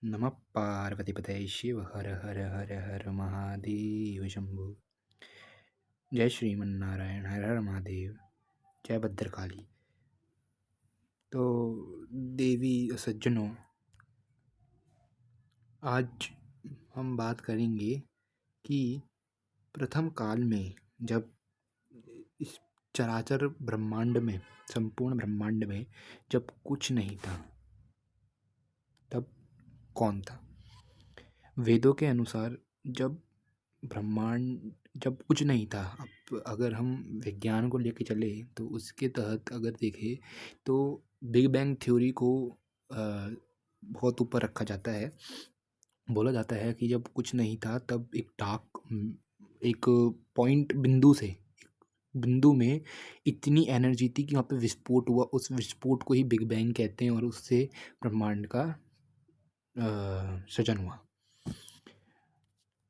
नमः पार्वतीपतये शिव हर हर हर हर महादेव शंभु। जय श्रीमन्नारायण हर हर महादेव। जय भद्रकाली। तो देवी सज्जनों, आज हम बात करेंगे कि प्रथम काल में जब इस चराचर ब्रह्मांड में, संपूर्ण ब्रह्मांड में जब कुछ नहीं था, तब कौन था। वेदों के अनुसार जब ब्रह्मांड, जब कुछ नहीं था, अब अगर हम विज्ञान को लेके चले तो उसके तहत अगर देखें तो बिग बैंग थ्योरी को बहुत ऊपर रखा जाता है। बोला जाता है कि जब कुछ नहीं था तब एक पॉइंट बिंदु में इतनी एनर्जी थी कि वहाँ पे विस्फोट हुआ। उस विस्फोट को ही बिग बैंग कहते हैं और उससे ब्रह्मांड का सृजन हुआ।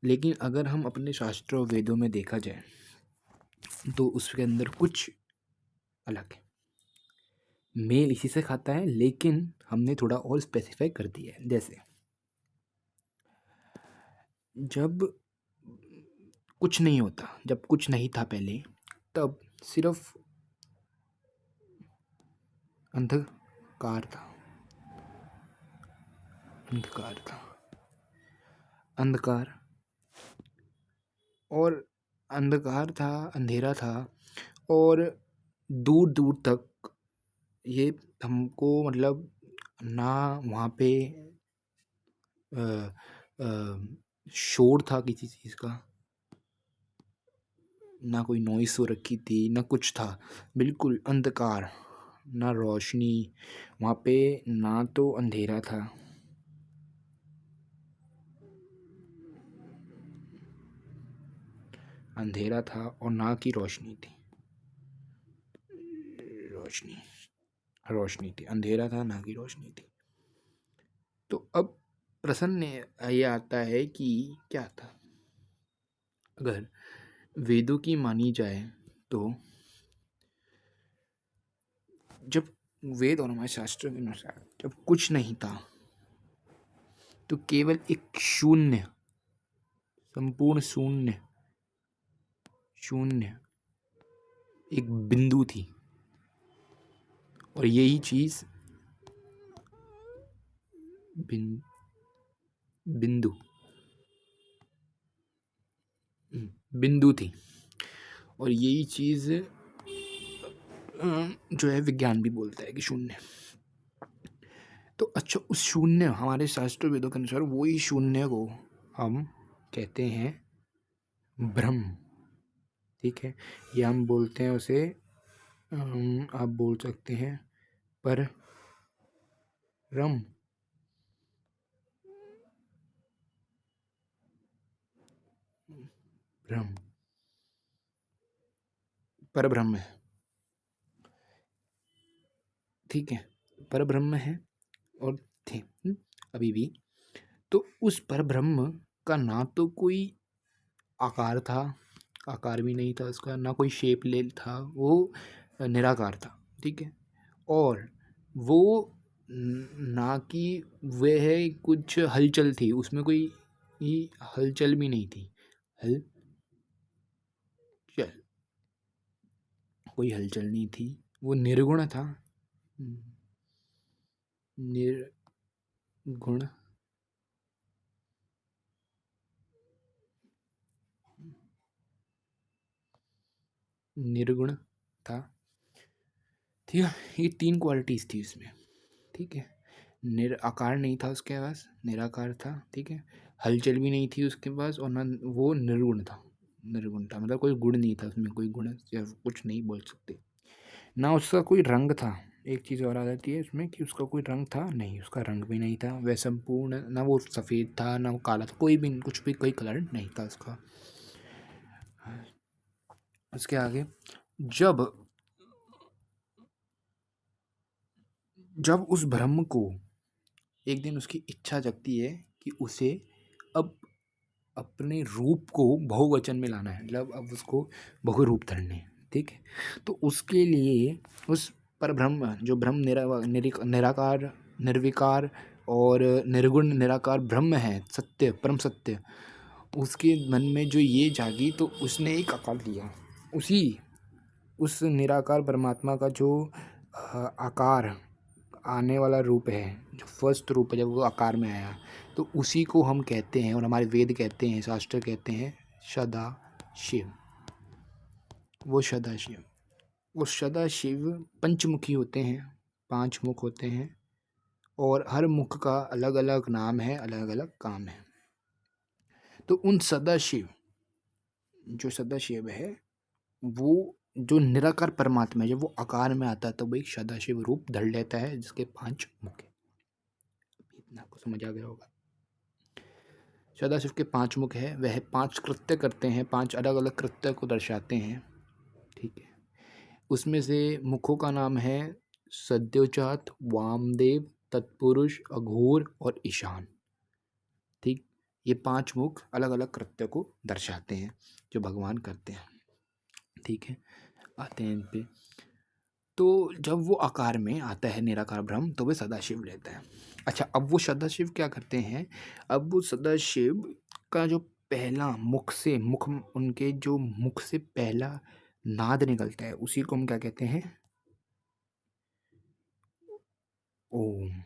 लेकिन अगर हम अपने शास्त्रों वेदों में देखा जाए तो उसके अंदर कुछ अलग है। मेल इसी से खाता है, लेकिन हमने थोड़ा और स्पेसिफाई कर दिया है। जैसे जब कुछ नहीं होता, जब कुछ नहीं था पहले, तब सिर्फ अंधकार था। अंधकार था, अंधकार और अंधकार था, अंधेरा था। और दूर दूर तक ये हमको मतलब ना वहाँ पे अ, अ, शोर था किसी चीज़ का, ना कोई नॉइस हो रखी थी, ना कुछ था। बिल्कुल अंधकार, ना रोशनी। वहाँ पे ना तो अंधेरा था, अंधेरा था और ना की रोशनी थी। रोशनी, रोशनी थी, अंधेरा था ना की रोशनी थी। तो अब प्रश्न ये आता है कि क्या था। अगर वेदों की मानी जाए तो जब वेद और हमारे शास्त्रों के अनुसार जब कुछ नहीं था तो केवल एक शून्य, संपूर्ण शून्य, शून्य एक बिंदु थी। और यही चीज बिंदु बिंदु थी। और यही चीज जो है विज्ञान भी बोलता है कि शून्य। तो अच्छा, उस शून्य, हमारे शास्त्र वेदों के अनुसार वही शून्य को हम कहते हैं ब्रह्म। ठीक है, या हम बोलते हैं उसे, आप बोल सकते हैं पर ब्रह्म, ब्रह्म, पर ब्रह्म है। ठीक है, पर ब्रह्म है और थे अभी भी। तो उस पर ब्रह्म का ना तो कोई आकार था, आकार भी नहीं था उसका, ना कोई शेप ले था, वो निराकार था। ठीक है, और वो ना कि वह कुछ हलचल थी, उसमें कोई हलचल भी नहीं थी। हलचल, कोई हलचल नहीं थी, वो निर्गुण था। निर्गुण, निर्गुण था। ठीक है, ये तीन क्वालिटीज थी इसमें। ठीक है, आकार नहीं था उसके पास, निराकार था। ठीक है, हलचल भी नहीं थी उसके पास, और ना वो निर्गुण था। निर्गुण था मतलब कोई गुण नहीं था उसमें, कोई गुण या कुछ नहीं बोल सकते। ना उसका कोई रंग था। एक चीज़ और आ जाती है इसमें कि उसका कोई रंग था नहीं, उसका रंग भी नहीं था। वह संपूर्ण, ना वो सफ़ेद था ना वो काला था, कोई भी कुछ भी कोई कलर नहीं था उसका। उसके आगे, जब जब उस ब्रह्म को एक दिन उसकी इच्छा जगती है कि उसे अब अपने रूप को बहुवचन में लाना है, मतलब अब उसको बहु रूप धरने हैं। ठीक है, तो उसके लिए उस पर ब्रह्म, जो ब्रह्म निराकार, निर्विकार और निर्गुण निराकार ब्रह्म है, सत्य परम सत्य, उसके मन में जो ये जागी तो उसने एक आकार लिया। उस निराकार परमात्मा का जो आकार आने वाला रूप है, जो फर्स्ट रूप है, जब वो आकार में आया तो उसी को हम कहते हैं, और हमारे वेद कहते हैं, शास्त्र कहते हैं सदाशिव। वो सदाशिव पंचमुखी होते हैं, 5 मुख होते हैं, और हर मुख का अलग अलग नाम है, अलग अलग काम है। तो उन सदाशिव, जो सदाशिव है, वो जो निराकार परमात्मा है, जब वो आकार में आता है तो वो एक सदाशिव रूप धर लेता है, जिसके 5 मुख है। इतना आपको समझ आ गया होगा। सदाशिव के 5 मुख है, वह 5 कृत्य करते हैं, 5 अलग अलग कृत्य को दर्शाते हैं। ठीक है, उसमें से मुखों का नाम है सद्योजात, वामदेव, तत्पुरुष, अघोर और ईशान। ठीक, ये 5 मुख अलग अलग कृत्य को दर्शाते हैं जो भगवान करते हैं। ठीक है, आते हैं इन पे। तो जब वो आकार में आता है निराकार ब्रह्म तो वे सदाशिव लेते हैं। अच्छा, अब वो सदाशिव क्या करते हैं? अब वो सदाशिव का जो पहला मुख उनके जो मुख से पहला नाद निकलता है उसी को हम क्या कहते हैं? ओम।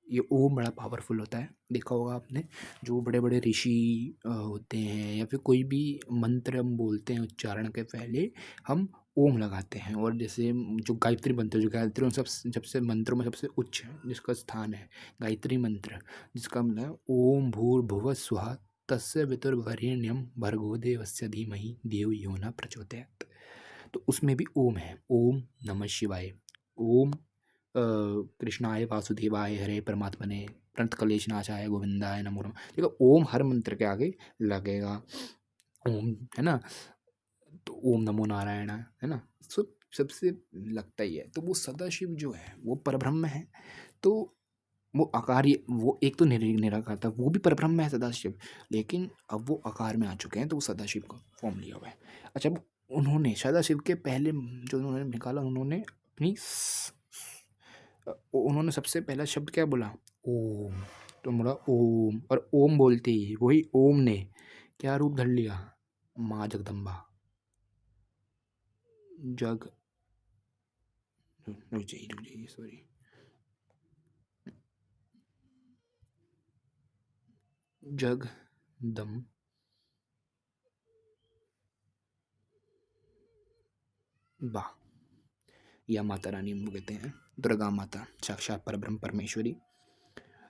ये ओम बड़ा पावरफुल होता है, देखा होगा आपने। जो बड़े बड़े ऋषि होते हैं या फिर कोई भी मंत्र हम बोलते हैं, उच्चारण के पहले हम ओम लगाते हैं। और जैसे जो गायत्री मंत्र, जो गायत्री में सबसे मंत्रों में सबसे उच्च है, जिसका स्थान है गायत्री मंत्र, जिसका मतलब है ओम भूर्भुवः स्वः तस्य वितुर्वरेण्यं भर्गो देवस्य धीमहि धियो यो न प्रचोदयात्। तो उसमें भी ओम है। ओम नमः शिवाय, ओम कृष्णाय वासुदेवाय हरे परमात्मने प्रणत क्लेश नाशाय गोविंदाय नमो नमः। देखो, ओम हर मंत्र के आगे लगेगा, ओम है ना। तो ओम नमो नारायण है ना, सबसे लगता ही है। तो वो सदाशिव जो है वो परब्रह्म है। तो वो आकार, वो एक तो निराकार था, वो भी परब्रह्म है सदाशिव, लेकिन अब वो आकार में आ चुके हैं तो वो सदाशिव का फॉर्म लिया हुआ है। अच्छा, अब उन्होंने सदाशिव के पहले जो उन्होंने निकाला, उन्होंने अपनी उन्होंने सबसे पहला शब्द क्या बोला? ओम। तो बोला ओम, और ओम बोलते ही वही ओम ने क्या रूप धर लिया? माँ जगदम्बा। जग रुक जाइए सॉरी, जगदम्बा या माता रानी हम कहते हैं, दुर्गा माता, साक्षात परब्रह्म परमेश्वरी।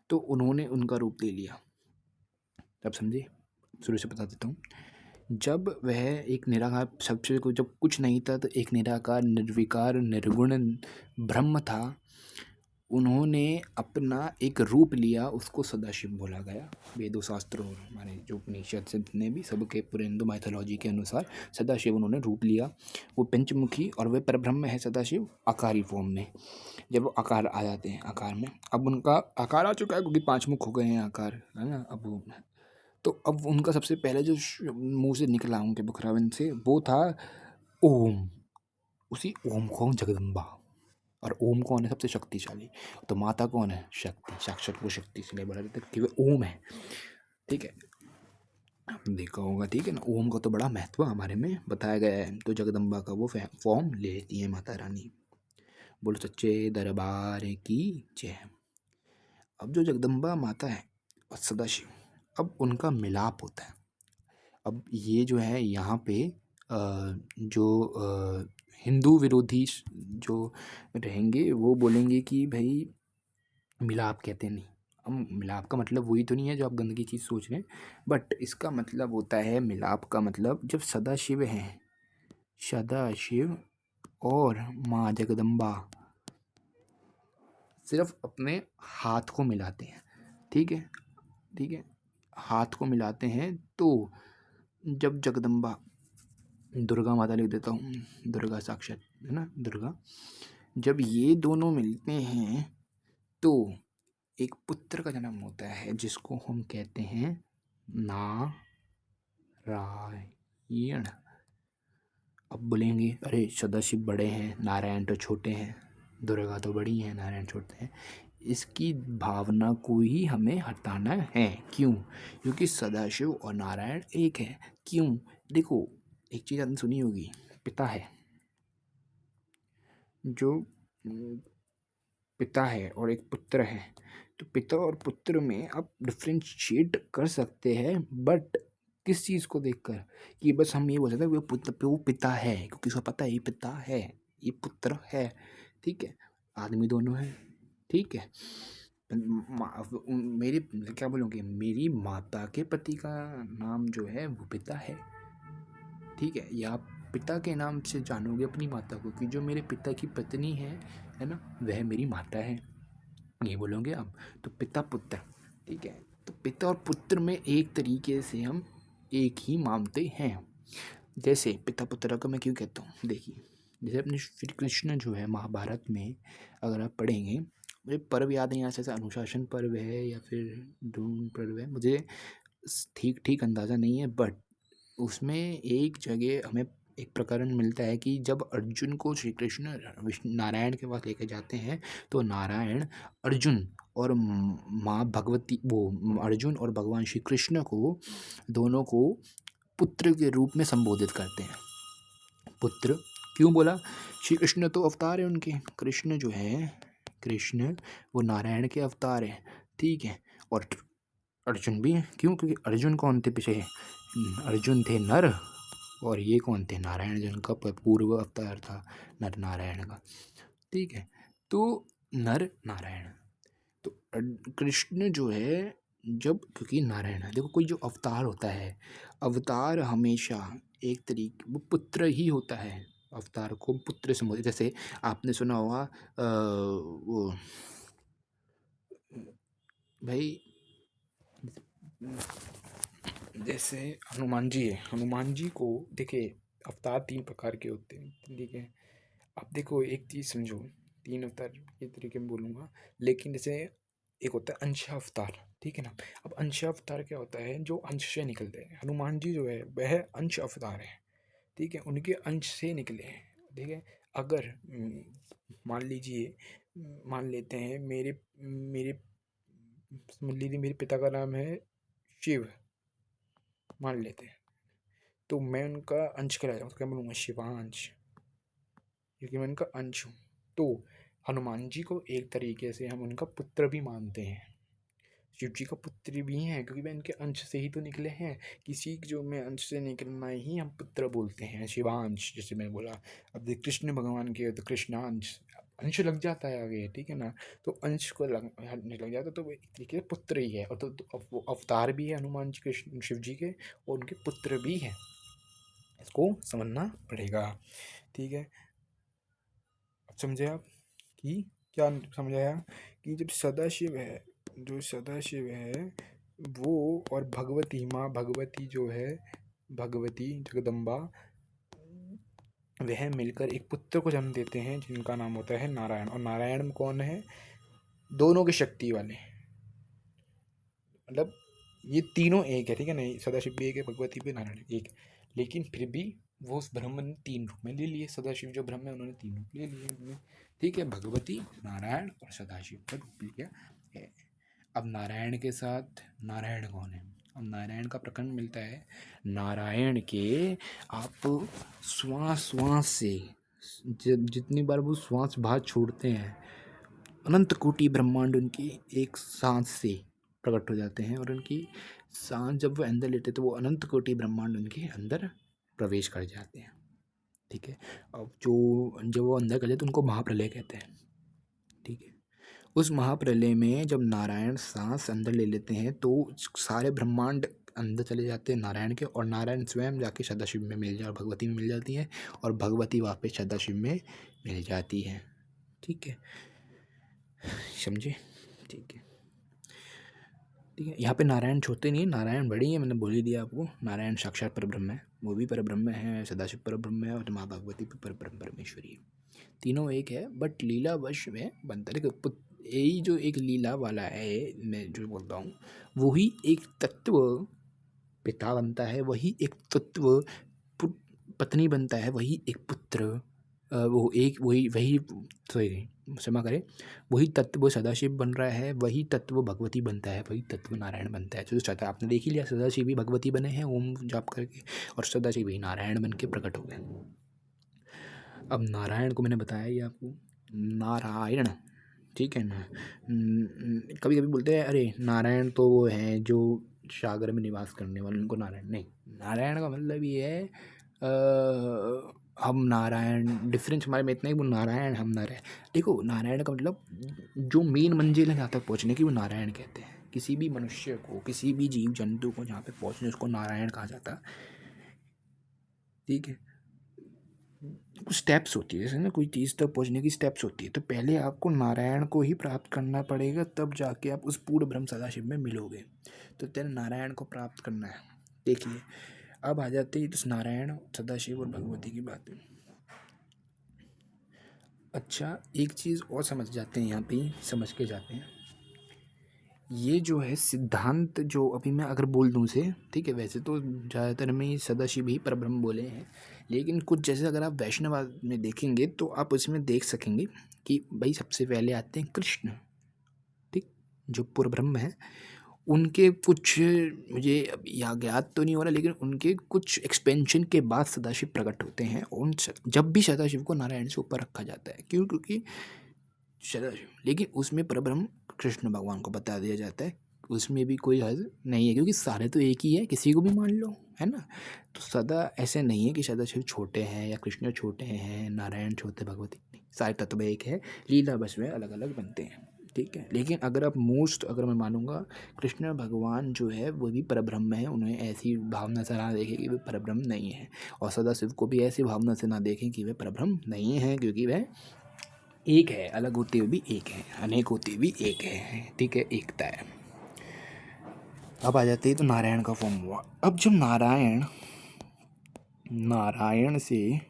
तो उन्होंने उनका रूप ले लिया। अब समझे, शुरू से बता देता हूँ। जब वह एक निराकार, सबसे को जब कुछ नहीं था तो एक निराकार निर्विकार निर्गुण ब्रह्म था, उन्होंने अपना एक रूप लिया, उसको सदाशिव बोला गया। वेदों शास्त्रों और हमारे जो उपनिषद से जितने भी सबके पूरे हिंदू माइथोलॉजी के अनुसार सदाशिव उन्होंने रूप लिया। वो पंचमुखी और वे परब्रह्म है सदाशिव आकारी फॉर्म में। जब वो आकार आ जाते हैं, आकार में अब उनका आकार आ चुका है क्योंकि 5 मुख हो गए हैं आकार, है ना। अब वो, तो अब उनका सबसे पहले जो मुंह से निकला उनके मुखरावन से वो था ओम। उसी ओम को हम जगदम्बा, और ओम कौन है? सबसे शक्तिशाली। तो माता कौन है? शक्ति, साक्षात वो शक्ति, इसलिए बोला जाता है कि वो ओम है। ठीक है, आपने देखा होगा, ठीक है ना। ओम का तो बड़ा महत्व हमारे में बताया गया है। तो जगदम्बा का वो फॉर्म ले लेती है माता रानी। बोलो सच्चे दरबार की जय। अब जो जगदम्बा माता है और सदाशिव, अब उनका मिलाप होता है। अब ये जो है यहाँ पे जो हिंदू विरोधी जो रहेंगे वो बोलेंगे कि भाई मिलाप कहते नहीं। हम मिलाप का मतलब वही तो नहीं है जो आप गंदगी चीज़ सोच रहे हैं, बट इसका मतलब होता है, मिलाप का मतलब जब सदाशिव हैं, सदाशिव और माँ जगदम्बा सिर्फ अपने हाथ को मिलाते हैं। ठीक है, ठीक है, हाथ को मिलाते हैं। तो जब जगदम्बा, दुर्गा माता लिख देता हूँ, दुर्गा साक्षात है ना, दुर्गा, जब ये दोनों मिलते हैं तो एक पुत्र का जन्म होता है जिसको हम कहते हैं नारायण। अब बोलेंगे अरे सदाशिव बड़े हैं, नारायण तो छोटे हैं, दुर्गा तो बड़ी हैं, नारायण छोटे हैं। इसकी भावना को ही हमें हटाना है। क्यों? क्योंकि सदाशिव और नारायण एक है। क्यों? देखो, एक चीज़ आपने सुनी होगी, पिता है जो पिता है और एक पुत्र है। तो पिता और पुत्र में आप डिफ्रेंशिएट कर सकते हैं, बट किस चीज़ को देखकर? कि बस हम ये बोल सकते हैं वो पिता है, क्योंकि उसको पता है ये पिता है, ये पुत्र है। ठीक है, आदमी दोनों है। ठीक है, मेरी क्या बोलूँगी, मेरी माता के पति का नाम जो है वो पिता है। ठीक है, या आप पिता के नाम से जानोगे अपनी माता को कि जो मेरे पिता की पत्नी है ना, वह मेरी माता है, ये बोलोगे आप। तो पिता पुत्र, ठीक है, तो पिता और पुत्र में एक तरीके से हम एक ही मानते हैं। जैसे पिता पुत्र को मैं क्यों कहता हूँ, देखिए, जैसे अपने श्री कृष्ण जो है महाभारत में अगर आप पढ़ेंगे, मुझे पर्व याद नहीं, ऐसे अनुशासन पर्व है या फिर ड्रोन पर्व है, मुझे ठीक ठीक अंदाज़ा नहीं है, बट उसमें एक जगह हमें एक प्रकरण मिलता है कि जब अर्जुन को श्री कृष्ण नारायण के पास लेकर जाते हैं, तो नारायण अर्जुन और माँ भगवती, वो अर्जुन और भगवान श्री कृष्ण को, दोनों को पुत्र के रूप में संबोधित करते हैं। पुत्र क्यों बोला? श्री कृष्ण तो अवतार है उनके, कृष्ण जो है, कृष्ण वो नारायण के अवतार है। ठीक है, और अर्जुन भी क्यों? क्योंकि अर्जुन कौन थे पीछे? अर्जुन थे नर, और ये कौन थे? नारायण, जिनका पूर्व अवतार था नर नारायण का। ठीक है, तो नर नारायण, तो कृष्ण जो है, जब, क्योंकि नारायण है, देखो कोई जो अवतार होता है, अवतार हमेशा एक तरीके वो पुत्र ही होता है। अवतार को पुत्र से बोलते, जैसे आपने सुना होगा वो भाई, जैसे हनुमान जी है, हनुमान जी को देखिए, अवतार 3 प्रकार के होते हैं। ठीक है, अब देखो एक चीज़ समझो, 3 अवतार के तरीके में बोलूँगा, लेकिन जैसे एक होता है अंश अवतार, ठीक है ना। अब अंश अवतार क्या होता है? जो अंश से निकलते हैं, हनुमान जी जो है वह अंश अवतार है। ठीक है, उनके अंश से निकले हैं। ठीक है, अगर मान लीजिए, मान लेते हैं मेरे मेरे मान लीजिए मेरे पिता का नाम है शिव, मान लेते हैं, तो मैं उनका अंश कहलाता हूँ, तो क्या बोलूँगा? शिवांश, क्योंकि मैं उनका अंश हूँ। तो हनुमान जी को एक तरीके से हम उनका पुत्र भी मानते हैं, शिव जी का पुत्र भी हैं, क्योंकि वह इनके अंश से ही तो निकले हैं। किसी जो में अंश से निकलना ही हम पुत्र बोलते हैं, शिवांश, जैसे मैंने बोला। अब देख कृष्ण भगवान के तो कृष्णांश, अंश लग जाता है आगे, ठीक है ना। तो अंश को लग जाता है, तो वो एक तरीके से पुत्र ही है, और तो वो अवतार भी है हनुमान जी, कृष्ण शिव जी के, और उनके पुत्र भी हैं। इसको समझना पड़ेगा। ठीक है, अब समझे आप कि क्या समझ आया? कि जब सदाशिव है, जो सदाशिव है वो, और भगवती माँ भगवती जो है, भगवती जगदम्बा, वह मिलकर एक पुत्र को जन्म देते हैं जिनका नाम होता है नारायण। और नारायण में कौन है? दोनों की शक्ति वाले, मतलब ये तीनों एक है, ठीक है ना। सदाशिव भी एक है, भगवती भी, नारायण एक, लेकिन फिर भी वो उस ब्रह्म ने 3 रूप में ले लिए। सदाशिव जो ब्रह्म है उन्होंने 3 रूप ले लिए। ठीक है, भगवती, नारायण और सदाशिव का रूप लिया है। अब नारायण के साथ नारायण कौन है? अब नारायण का प्रकरण मिलता है नारायण के, आप श्वास श्वास से, जब जितनी बार वो श्वास बाहर छोड़ते हैं, अनंत कोटि ब्रह्मांड उनकी एक सांस से प्रकट हो जाते हैं, और उनकी सांस जब वो अंदर लेते तो वो अनंत कोटि ब्रह्मांड उनके अंदर प्रवेश कर जाते हैं। ठीक है, अब जो जब वो अंदर कर जाते उनको महाप्रलय कहते हैं। ठीक है, उस महाप्रलय में जब नारायण सांस अंदर ले लेते हैं, तो सारे ब्रह्मांड अंदर चले जाते हैं नारायण के, और नारायण स्वयं जाके सदाशिव में मिल जाए, और भगवती में मिल जाती है, और भगवती वापस सदाशिव में मिल जाती है। ठीक है, समझे? ठीक है, ठीक है, यहाँ पे नारायण छोटे नहीं, नारायण बड़ी है, मैंने बोल ही दिया आपको। नारायण साक्षात परब्रह्म है, वो भी परब्रह्म है, सदाशिव परब्रह्म है, और माँ भगवती भी परब्रह्म परमेश्वरी है। तीनों एक है, बट लीलावश में बनता है। देखो, यही जो एक लीला वाला है, मैं जो बोलता हूँ, वही एक तत्व पिता बनता है, वही एक तत्व पत्नी बनता है, वही एक पुत्र वो एक वही वही सॉरी क्षमा करें, वही तत्व सदाशिव बन रहा है, वही तत्व भगवती बनता है, वही तत्व नारायण बनता है। जो सदा आपने देख ही लिया, सदाशिव ही भगवती बने हैं ओम जाप करके, और सदाशिव ही नारायण बन के प्रकट हो गए। अब नारायण को मैंने बताया ही आपको, नारायण, ठीक है ना। कभी कभी बोलते हैं अरे नारायण तो वो हैं जो सागर में निवास करने वाले, उनको नारायण नहीं। नारायण का मतलब ये है हम नारायण, डिफरेंस हमारे में इतना है, वो नारायण हम नारायण। देखो नारायण का मतलब जो मेन मंजिल है जहाँ तक पहुँचने की, वो नारायण कहते हैं। किसी भी मनुष्य को, किसी भी जीव जंतु को जहाँ पे पहुँचने, उसको नारायण कहा जाता है, ठीक है। कुछ स्टेप्स होती है, जैसे ना कोई चीज़ तक पहुंचने की स्टेप्स होती है, तो पहले आपको नारायण को ही प्राप्त करना पड़ेगा, तब जाके आप उस पूर्ण ब्रह्म सदाशिव में मिलोगे। तो तेरे नारायण को प्राप्त करना है। देखिए अब आ जाते हैं इस नारायण, सदाशिव और भगवती की बातें। अच्छा एक चीज़ और समझ जाते हैं, यहाँ पे समझ के जाते हैं, ये जो है सिद्धांत जो अभी मैं अगर बोल दूँ से, ठीक है, वैसे तो ज़्यादातर में सदाशिव ही परब्रह्म बोले हैं, लेकिन कुछ जैसे अगर आप वैष्णववाद में देखेंगे तो आप उसमें देख सकेंगे कि भाई सबसे पहले आते हैं कृष्ण, ठीक, जो पूर्ण ब्रह्म है। उनके कुछ, मुझे अब यहाँ ज्ञात तो नहीं हो रहा, लेकिन उनके कुछ एक्सपेंशन के बाद सदाशिव प्रकट होते हैं। जब भी सदाशिव को नारायण से ऊपर रखा जाता है, क्यों? क्योंकि सदाशिव, लेकिन उसमें परब्रह्म कृष्ण भगवान को बता दिया जाता है, उसमें भी कोई हद नहीं है, क्योंकि सारे तो एक ही है, किसी को भी मान लो, है ना। तो सदा ऐसे नहीं है कि सदाशिव छोटे हैं या कृष्ण छोटे हैं, नारायण छोटे, भगवती नहीं, सारे तत्व एक है, लीला बस में अलग अलग बनते हैं, ठीक है। लेकिन अगर आप अगर मैं मानूंगा, कृष्ण भगवान जो है वो भी परब्रह्म है, उन्हें ऐसी भावना से ना देखें कि वे परब्रह्म नहीं है, और सदाशिव को भी ऐसी भावना से ना देखें कि वे परब्रह्म नहीं है, क्योंकि वह एक है, अलग होते हुए भी एक है, अनेक होते हुए भी एक है, ठीक है, एकता है। अब आ जाते हैं तो नारायण का फॉर्म हुआ। अब जब नारायण से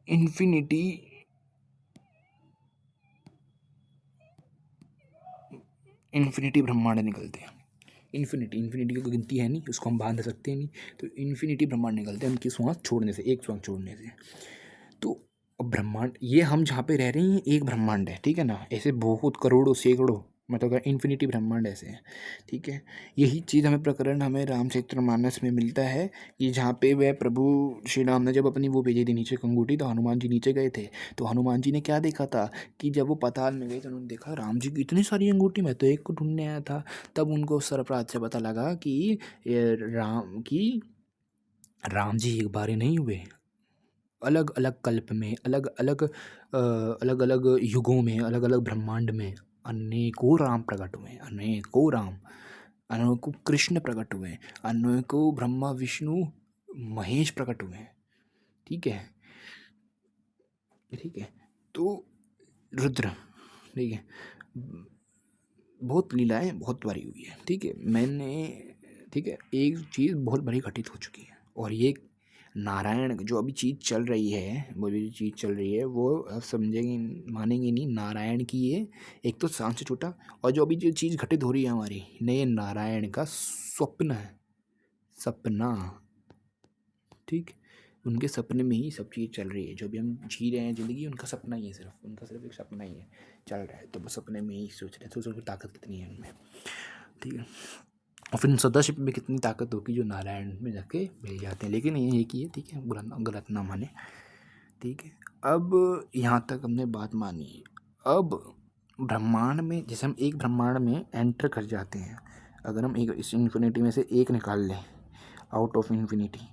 इन्फिनिटी ब्रह्मांड निकलते हैं, इन्फिनिटी की कोई गिनती है नहीं, उसको हम बांध सकते हैं नहीं, तो इन्फिनिटी ब्रह्मांड निकलते हैं उनकी श्वास छोड़ने से, एक श्वास छोड़ने से। तो अब ब्रह्मांड, ये हम जहाँ पे रह रहे हैं एक ब्रह्मांड है, ठीक है ना, ऐसे बहुत करोड़ों सैकड़ों, मतलब अगर इन्फिनिटी ब्रह्मांड ऐसे हैं, ठीक है। यही चीज़ हमें रामचरितमानस में मिलता है, कि जहाँ पे वह प्रभु श्री राम ने जब अपनी वो भेजी थी नीचे कंगूटी, तो हनुमान जी नीचे गए थे, तो हनुमान जी ने क्या देखा था कि जब वो पाताल में गए तो उन्होंने देखा राम जी की इतनी सारी अंगूठी, मैं तो एक को ढूंढने आया था। तब उनको सरप्राज से पता लगा कि राम जी एक बार ही नहीं हुए, अलग अलग कल्प में, अलग अलग युगों में, अलग अलग ब्रह्मांड में अनेकों राम प्रकट हुए, अनेकों राम, अनेकों कृष्ण प्रकट हुए, अनेकों ब्रह्मा विष्णु महेश प्रकट हुए, ठीक है, ठीक है। तो रुद्र, ठीक है, बहुत लीलाएं बहुत बारी हुई है, ठीक है, मैंने, ठीक है, एक चीज़ बहुत बड़ी घटित हो चुकी है, और ये नारायण जो अभी चीज़ चल रही है, वो जो चीज़ चल रही है वो आप समझेंगे, मानेंगे नहीं, नारायण की ये एक तो सांस से छूटा, और जो अभी जो चीज़ घटित हो रही है हमारी, नए नारायण का स्वप्न है, सपना, ठीक, उनके सपने में ही सब चीज़ चल रही है, जो भी हम जी रहे हैं ज़िंदगी, उनका सपना ही है, सिर्फ उनका सिर्फ एक सपना ही है, चल रहा है, तो वो सपने में ही सोच रहे हैं, सोचो ताकत कितनी है उनमें, ठीक है। और फिर सदाशिव में कितनी ताकत होगी, जो नारायण में जाके मिल जाते हैं, लेकिन ये एक ही है, ठीक है, गलत ना माने, ठीक है। अब यहाँ तक हमने बात मानी। अब ब्रह्मांड में, जैसे हम एक ब्रह्मांड में एंटर कर जाते हैं, अगर हम एक इस इन्फिनिटी में से एक निकाल लें, आउट ऑफ इन्फिनिटी,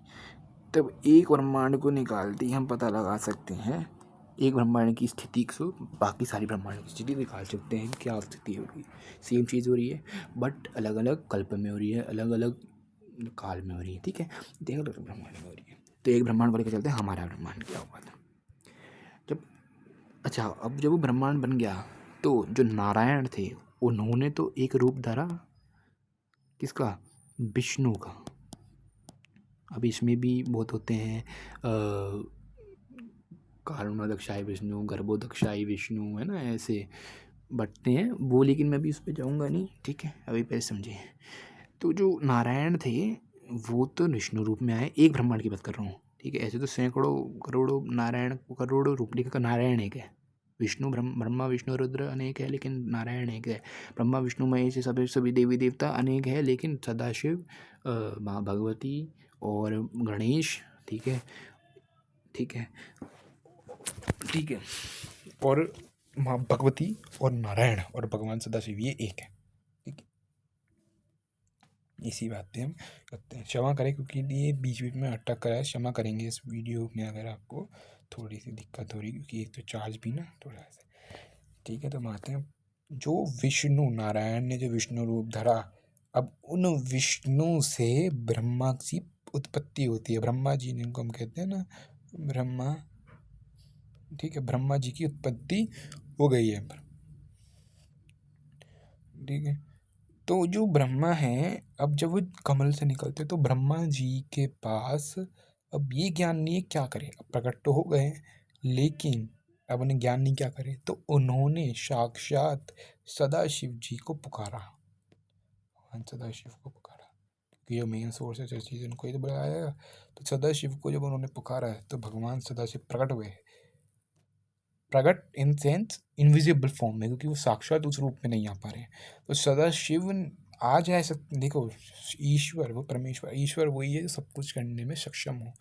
तब एक ब्रह्मांड को निकालते ही हम पता लगा सकते हैं एक ब्रह्मांड की स्थिति को, बाकी सारी ब्रह्मांड की स्थिति निकाल सकते हैं, क्या स्थिति होगी, सेम चीज़ हो रही है, बट अलग अलग कल्प में हो रही है, अलग अलग काल में हो रही है, ठीक है, देख अलग ब्रह्मांड में हो रही है। तो एक ब्रह्मांड को लेकर चलते हैं, हमारा ब्रह्मांड क्या हुआ था जब, अच्छा अब जब वो ब्रह्मांड बन गया, तो जो नारायण थे उन्होंने तो एक रूप धरा, किसका? विष्णु का। अब इसमें भी बहुत होते हैं, कारुणोदक्षाय विष्णु, गर्भोदक्षाय विष्णु, है ना, ऐसे बटते हैं वो, लेकिन मैं भी उस पर जाऊँगा नहीं, ठीक है, अभी पहले समझे। तो जो नारायण थे वो तो विष्णु रूप में आए, एक ब्रह्मांड की बात कर रहा हूँ, ठीक है। ऐसे तो सैकड़ों करोड़ों नारायण, करोड़ों रूप, लेकिन नारायण एक है। विष्णु ब्रह्मा विष्णु रुद्र अनेक है, लेकिन नारायण एक है। ब्रह्मा विष्णु महेश सभी सभी देवी देवता अनेक है, लेकिन सदाशिव, माँ भगवती और गणेश, ठीक है, ठीक है, ठीक है, और माँ भगवती और नारायण और भगवान सदाशिव ये एक है, ठीक है। इसी बात पे हम करते हैं। क्षमा करें क्योंकि ये बीच बीच में अटक कर है, क्षमा करेंगे इस वीडियो में अगर आपको थोड़ी सी दिक्कत हो रही, क्योंकि एक तो चार्ज भी ना थोड़ा सा, ठीक है। तो हम आते हैं, जो विष्णु नारायण ने जो विष्णु रूप धरा, अब उन विष्णु से ब्रह्मा की उत्पत्ति होती है। ब्रह्मा जी जिनको हम कहते हैं ना ब्रह्मा, ठीक है, ब्रह्मा जी की उत्पत्ति हो गई है, ठीक है। तो जो ब्रह्मा हैं, अब जब वो कमल से निकलते तो ब्रह्मा जी के पास अब ये ज्ञान नहीं है क्या करें, अब प्रकट तो हो गए, लेकिन अब उन्हें ज्ञान नहीं क्या करे, तो उन्होंने साक्षात सदाशिव जी को पुकारा, भगवान सदाशिव को पुकारा, क्योंकि ये मेन सोर्स है, चीज़ उनको ही तो बुलाया। तो सदाशिव को जब उन्होंने पुकारा है तो भगवान सदाशिव प्रकट हुए, प्रकट इन सेंस इनविजिबल फॉर्म में, क्योंकि वो साक्षात उस रूप में नहीं आ पा रहे हैं। तो सदाशिव आ जाए देखो, ईश्वर वो परमेश्वर, ईश्वर वही है जो सब कुछ करने में सक्षम हो,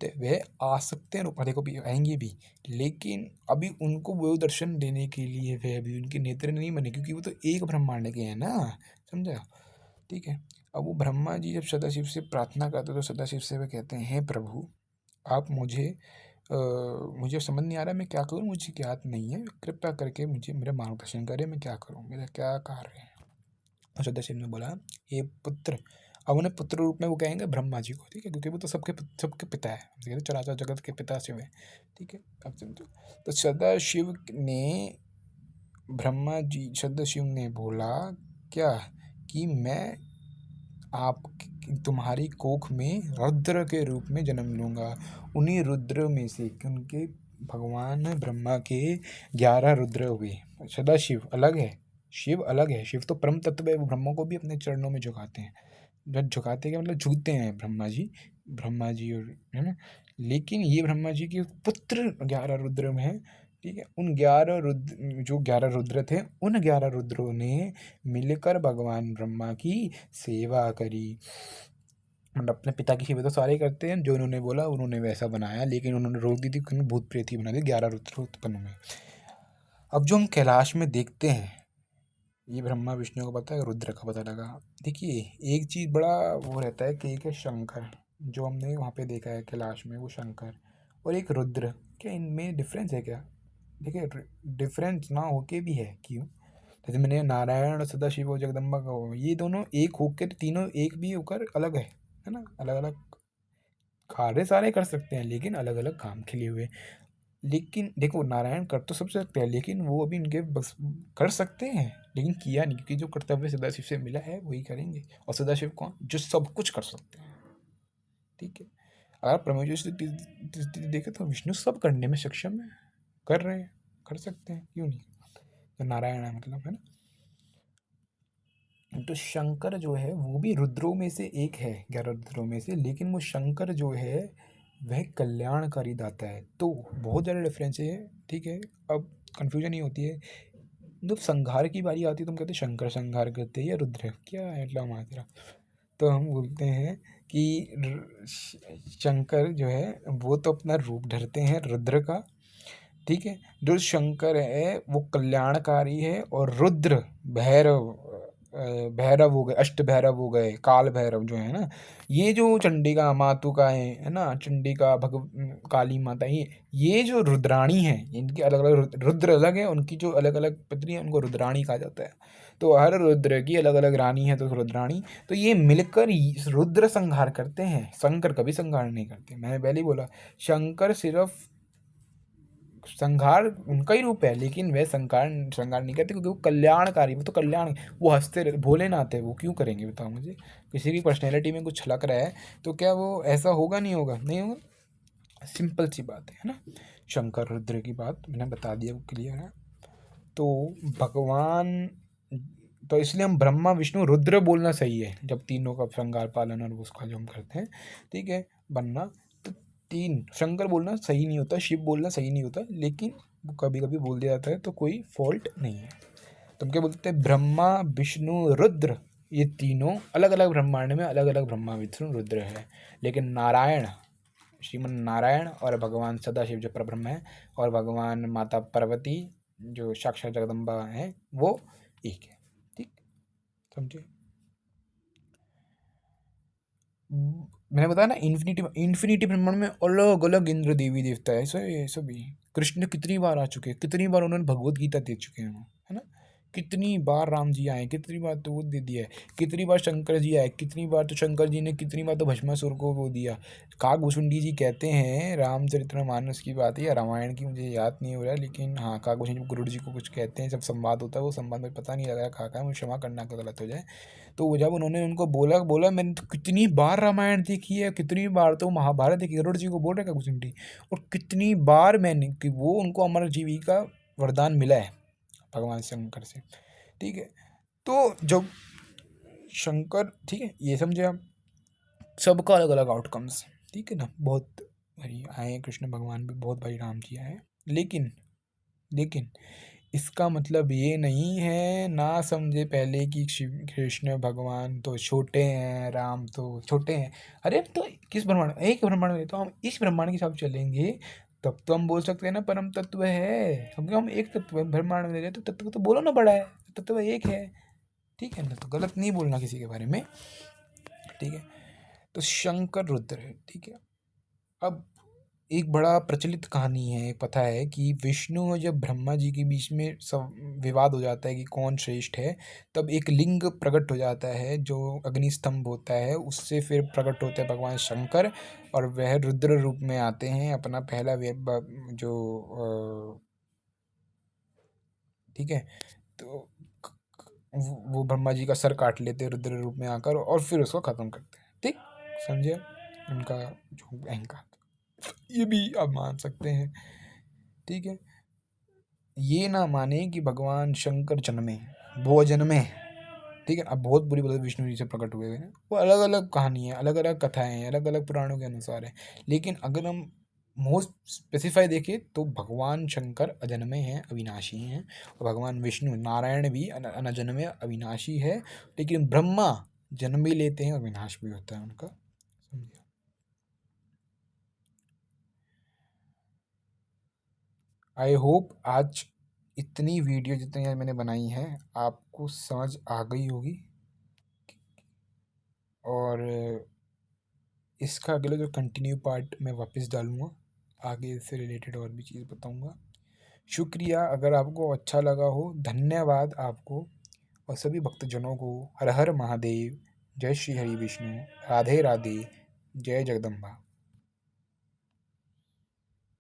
तो वह आ सकते हैं रूप, देखो भी आएंगे भी, लेकिन अभी उनको वो दर्शन देने के लिए वह अभी उनके नेत्र नहीं बने, क्योंकि वो तो एक ब्रह्मांड के हैं ना, समझा, ठीक है। अब वो ब्रह्मा जी जब सदाशिव से प्रार्थना करते तो सदाशिव से वे कहते हैं, हे प्रभु, आप मुझे समझ नहीं आ रहा मैं क्या करूँ, मुझे ज्ञात नहीं है, कृपया करके मुझे मेरा मार्गदर्शन करें, मैं क्या करूँ, मेरा क्या कार्य है। और सदाशिव ने बोला, हे पुत्र, अब उन्हें पुत्र रूप में वो कहेंगे ब्रह्मा जी को, ठीक है, क्योंकि वो तो सबके पिता है, ठीक है, चराचर जगत के पिता शिव है, ठीक है। अब समझो, तो सदाशिव ने सदाशिव ने बोला क्या, कि मैं आप तुम्हारी कोख में रुद्र के रूप में जन्म लूँगा। उन्हीं रुद्र में से, उनके भगवान ब्रह्मा के 11 रुद्र हुए। सदाशिव अलग है, शिव अलग है, शिव तो परम तत्व है, वो ब्रह्मा को भी अपने चरणों में झुकाते हैं। जब झुकाते हैं मतलब झुकते हैं ब्रह्मा जी और, है ना। लेकिन ये ब्रह्मा जी के पुत्र 11 रुद्र में है, ठीक है। उन 11 रुद्र, जो 11 रुद्र थे, उन 11 रुद्रों ने मिलकर भगवान ब्रह्मा की सेवा करी। मतलब अपने पिता की सेवा तो सारे करते हैं, जो उन्होंने बोला उन्होंने वैसा बनाया, लेकिन उन्होंने रोक दी थी, भूत प्रेत ही बना दी 11 रुद्र उत्पन्न हुए। अब जो हम कैलाश में देखते हैं, ये ब्रह्मा विष्णु को पता है, रुद्र का पता लगा। देखिए एक चीज़ बड़ा वो रहता है कि एक है शंकर, जो हमने वहाँ पे देखा है कैलाश में, वो शंकर, और एक रुद्र, क्या इनमें डिफरेंस है क्या? देखिए डिफरेंस ना होके भी है, क्यों? जैसे मैंने नारायण और सदाशिव और जगदम्बा का, ये दोनों एक होकर, तीनों एक भी होकर अलग है ना, अलग अलग कार्य सारे कर सकते हैं, लेकिन अलग अलग काम के लिए हुए। लेकिन देखो नारायण कर तो सब सकते हैं, लेकिन वो अभी इनके बस कर सकते हैं, लेकिन किया नहीं, क्योंकि जो कर्तव्य सदाशिव से मिला है वही करेंगे। और सदाशिव कौन, जो सब कुछ कर सकते हैं, ठीक है। अगर परमेश्वर से स्थिति देखें तो विष्णु सब करने में सक्षम है, कर रहे हैं, कर सकते हैं, क्यों नहीं। तो नारायण है मतलब, है ना। तो शंकर जो है वो भी रुद्रों में से एक है, 11 रुद्रों में से, लेकिन वो शंकर जो है वह कल्याणकारी दाता है। तो बहुत ज़्यादा डिफरेंस है, ठीक है। अब कन्फ्यूजन नहीं होती है, जब संहार की बारी आती है तो हम कहते हैं शंकर संहार करते हैं या रुद्र, क्या है मतलब हमारा तेरा। तो हम बोलते हैं कि शंकर जो है वो तो अपना रूप धरते हैं रुद्र का, ठीक है। जो शंकर है वो कल्याणकारी है, और रुद्र भैरव हो गए, अष्ट भैरव हो गए, काल भैरव जो है ना, ये जो चंडिका मातुका है ना, चंडिका काली माता, ये जो रुद्राणी है, इनके अलग अलग रुद्र अलग है, उनकी जो अलग अलग पत्नी है उनको रुद्राणी कहा जाता है। तो हर रुद्र की अलग अलग रानी है, तो रुद्राणी, तो ये मिलकर रुद्र संहार करते हैं, शंकर कभी संहार नहीं करते। मैंने पहले ही बोला, शंकर सिर्फ संहार उनका ही रूप है, लेकिन वह संहार नहीं करते, क्योंकि वो कल्याणकारी, वो तो कल्याण, वो हंसते रहते, भोलेनाथ है, वो क्यों करेंगे बताओ मुझे। किसी की पर्सनैलिटी में कुछ छलक रहा है तो क्या वो ऐसा होगा, नहीं होगा, नहीं होगा, सिंपल सी बात है ना। शंकर रुद्र की बात मैंने बता दिया, वो क्लियर है। तो भगवान तो इसलिए हम ब्रह्मा विष्णु रुद्र बोलना सही है जब तीनों का श्रृंगार पालन और उसका जो हम करते हैं, ठीक है, बनना। तो तीन शंकर बोलना सही नहीं होता, शिव बोलना सही नहीं होता, लेकिन कभी कभी बोल दिया जाता है तो कोई फॉल्ट नहीं है। तुम क्या बोलते हैं, ब्रह्मा विष्णु रुद्र, ये तीनों अलग अलग ब्रह्मांड में अलग अलग ब्रह्मा विष्णु रुद्र है, लेकिन नारायण, श्रीमन नारायण और भगवान सदाशिव जो परब्रह्म है, और भगवान माता पार्वती जो साक्षात जगदम्बा है, वो एक है। ठीक, समझे। मैंने बताया ना, इन्फिनिटी इन्फिनिटी ब्रह्मांड में अलग अलग इंद्र देवी देवता है, ऐसे सभी। कृष्ण कितनी बार आ चुके हैं, कितनी बार उन्होंने भगवत गीता दे चुके हैं, है ना। कितनी बार राम जी आए, कितनी बार तो वो दे दिया है, कितनी बार शंकर जी आए, कितनी बार तो शंकर जी ने कितनी बार तो भस्मासुर को वो दिया। काकभूषुंडी जी कहते हैं, रामचरितमानस की बात है या रामायण की मुझे याद नहीं हो रहा है, लेकिन हाँ काकभूषुंडी गुरु जी को कुछ कहते हैं, जब संवाद होता है, वो संवाद में पता नहीं लग रहा कहा है, मुझे क्षमा करना का गलत हो जाए। तो वो जब उन्होंने उनको बोला बोला मैंने तो कितनी बार रामायण देखी है, कितनी बार तो महाभारत देखी, गरुड़ जी को बोल रहे काकभूषुंडी, और कितनी बार मैंने कि वो उनको अमर जीवी का वरदान मिला है भगवान शंकर से। ठीक है, तो जब शंकर, ठीक है, ये समझे आप, सबका अलग अलग आउटकम्स, ठीक है ना। बहुत भाई आए हैं कृष्ण भगवान भी, बहुत भाई राम जी आए, लेकिन लेकिन इसका मतलब ये नहीं है, ना समझे पहले कि शिव कृष्ण भगवान तो छोटे हैं, राम तो छोटे हैं। अरे तो किस ब्रह्मांड, एक ब्रह्मांड में, तो हम इस ब्रह्मांड के हिसाब से चलेंगे तब तो हम बोल सकते हैं ना परम तत्व है, क्योंकि हम एक तत्व ब्रह्मांड में रह रहे हैं, तो तत्व तो बोलो ना बड़ा है, तत्व एक है, ठीक है ना। तो गलत नहीं बोलना किसी के बारे में, ठीक है। तो शंकर रुद्र है, ठीक है। अब एक बड़ा प्रचलित कहानी है, पता है कि विष्णु और जब ब्रह्मा जी के बीच में सब विवाद हो जाता है कि कौन श्रेष्ठ है, तब एक लिंग प्रकट हो जाता है जो अग्नि स्तंभ होता है, उससे फिर प्रकट होते हैं भगवान शंकर, और वह रुद्र रूप में आते हैं, अपना पहला जो ठीक है, तो वो ब्रह्मा जी का सर काट लेते हैं रुद्र रूप में आकर, और फिर उसको खत्म करते हैं, ठीक, समझे। उनका जो अहंकार, ये भी आप मान सकते हैं, ठीक है। ये ना माने कि भगवान शंकर जन्मे, वो जन्मे, ठीक है। अब बहुत बुरी बात, विष्णु जी से प्रकट हुए हैं, वो अलग अलग कहानी है, अलग अलग कथाएं हैं, अलग अलग पुराणों के अनुसार है, लेकिन अगर हम मोस्ट स्पेसिफाई देखें तो भगवान शंकर अजन्मे हैं, अविनाशी हैं, और भगवान विष्णु नारायण भी अनजन्मे अविनाशी है, लेकिन ब्रह्मा जन्म भी लेते हैं और विनाश भी होता है उनका, समझे। आई होप आज इतनी वीडियो जितनी आज मैंने बनाई है आपको समझ आ गई होगी, और इसका अगला जो कंटिन्यू पार्ट मैं वापस डालूँगा, आगे इससे रिलेटेड और भी चीज़ बताऊँगा। शुक्रिया, अगर आपको अच्छा लगा हो, धन्यवाद आपको, और सभी भक्तजनों को हर हर महादेव, जय श्री हरि विष्णु, राधे राधे, जय जगदम्बा।